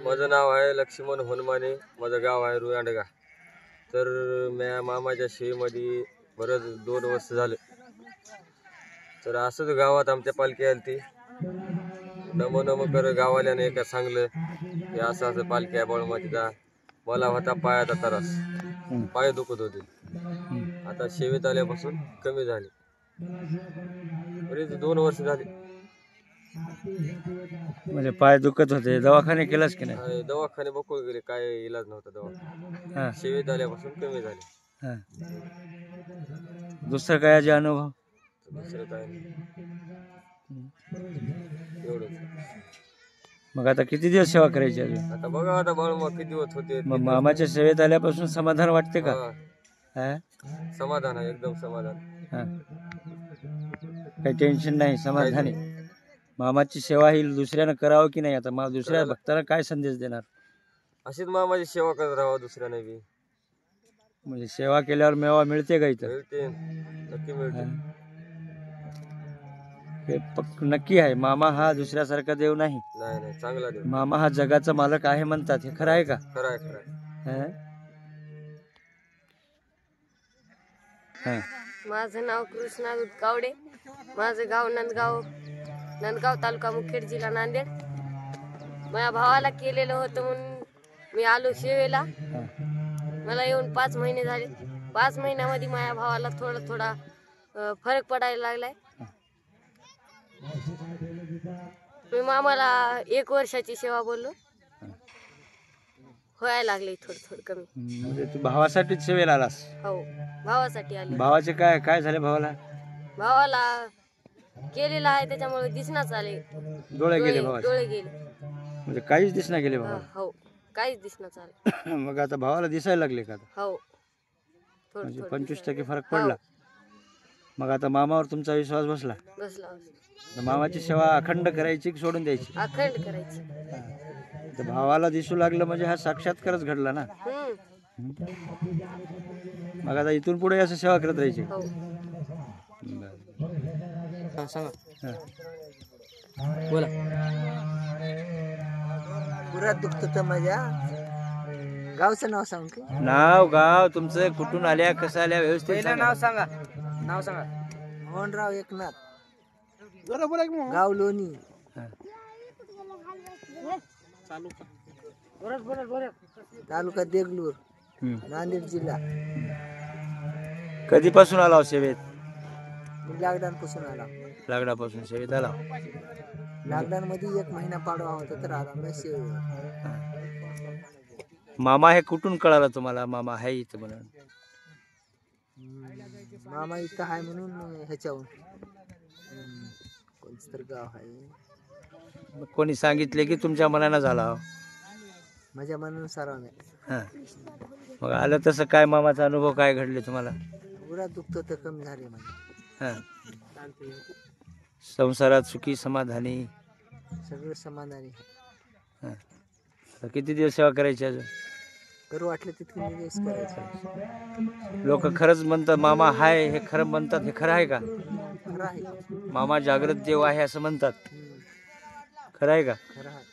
माझं नाव आहे लक्ष्मण हनुमाने, माझं गाव आहे रुयांडगा. तर मी मामाच्या शेळीमध्ये बरंच 2 वर्ष झाले. तर असंच गावात आमच्या पालखी आली ती नमो कर गावाल्याने एका सांगलं की असं असं पालखी आहे बाळूमातीचा. मला होता पायाचा त्रास, पाय दुखत होते. आता शेवेत आल्यापासून कमी झाले. बरेच 2 वर्ष झाले. म्हणजे पाय दुखत होते, दवाखाने केलास की नाही? दवाखाने बघू गेले, काय इलाज नव्हता दवाखाना. शेवेत आल्यापासून कमी झाले. दुसरं काय जे अनुभव? दुसरं काय नाही, एवढंच. मग आता किती दिवस सेवा करायची अजून? आता बघा, आता बाळूमा किती दिवस होते. मग मामाच्या सेवेत आल्यापासून समाधान वाटते का? समाधान आहे, एकदम समाधान. काही टेन्शन नाही, समाधान आहे. मामाची सेवा ही दुसऱ्यानं करावं की नाही? आता दुसऱ्या भक्ताला काय संदेश देणार? अशीच मामाची सेवा करत राहावं दुसऱ्याने बी. म्हणजे सेवा केल्यावर मेवा मिळते का इथं? मिळते, नक्की मिळते. हे नक्की आहे, मामा हा दुसऱ्यासारखा देव नाही. नाही, चांगला देव. मामा हा जगाचा मालक आहे म्हणतात, हे खरं आहे का? खरं आहे. माझं नाव कृष्णा दुधकावडे, माझं गाव नंदगाव तालुका मुखेड, जिल्हा नांदेड. माझ्या भावाला केलेलं होतं म्हणून मी आलो सेवेला. मला येऊन 5 महिने झाले. 5 महिन्यामध्ये माझ्या भावाला थोडा फरक पडायला लागलाय. मी मामाला 1 वर्षाची सेवा बोललो, व्हायला लागले थोडं कमी. म्हणजे तू भावासाठीच सेवेला आलास? हो, भावासाठी आले. भावाचे काय झाले? भावाला केलेला आहे त्याच्यामुळे दिसनाच आले. डोळे गेले भावाचे? डोळे गेले, म्हणजे काहीच दिसना गेले भावा? हो, काहीच दिसनाच आले. मग आता भावाला दिसायला लागले का? हो, म्हणजे 25% फरक पडला. मग आता मामावर तुमचा विश्वास बसला? मामाची सेवा अखंड करायची की सोडून द्यायची? अखंड करायची. तर भावाला दिसू लागलं म्हणजे हा साक्षात्कारच घडला ना. मग आता इथून पुढे असं सेवा करत राहायची? सांगा, बोला. पुरात दुखत तर माझ्या गावचं नाव सांग की. गाव तुमचं, कुठून आल्या, कसं आल्या, व्यवस्थित नाव सांगा. मोहनराव एकनाथ, गाव लोणी, तालुका देगलूर, नांदेड जिल्हा. कधीपासून आला सेवेत? लॉकडाऊन पासून आला. लग्नापासून सेवेत आला? लॉकडाऊन मध्ये 1 महिना पाडवा होता तर आला मी सेवेत. मामा हे कुठून कळालं तुम्हाला मामा आहे इथं म्हणून? मामा इथं आहे म्हणून ह्याच्याहून कोणतं तर गाव आहे. कोणी सांगितले की तुमच्या मनानं झाला? माझ्या मनानुसार नाही. मग आलं तसं काय मामाचा अनुभव काय घडले तुम्हाला? पुरा दुखत तर कमी झाले माझे. संसारात सुखी समाधानी सगळं समाधानी. किती दिवस सेवा करायची अजून? करू वाटलं तितके दिवस करायचं. लोक खरंच म्हणतात मामा हाय, हे खरं म्हणतात, हे खरं आहे का? खरं आहे. मामा जागृत देव आहे असं म्हणतात, खरं आहे का? खरं आहे.